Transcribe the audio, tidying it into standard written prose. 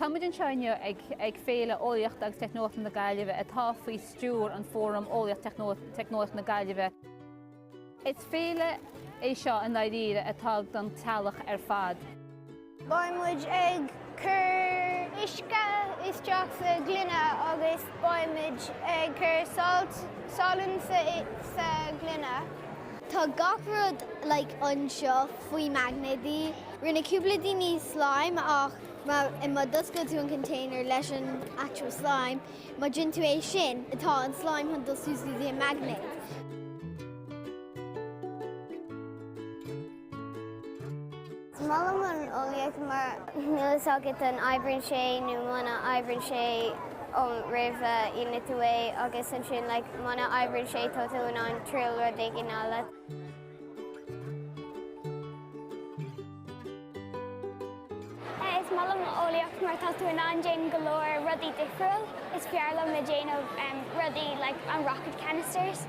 Táid an seoinne ag féile eolaíochta agus technóireachta na Gaillimhe atá faoi stúr an fórum eolaíochta technóireachta na Gaillimhe. Is féile é seo an éiríre atá don tealach ar fad. Baimid ag cur isce isteach sa glúine agus baimid ag cur sálan sa glúine. Tá gach rud anseo faoi magnadaí. Rinne cúpla daoine slime ach i má dosca tú an container leis an actual slime, má gin tú é sin atá an slime chun dosúsú dí magnet. Málam an eolaíochta mar nulas agat an oibríonn sé nó mana oibríonn sé ón roimh ina tú é agus an sin mana oibríonn sé tá tú an triúil rud ag an alla. Is málam an eolaíochta mar tá tú an déanamh go leor rudaí difriúil. Is fearlam na déanamh rudaí an rocket canisters.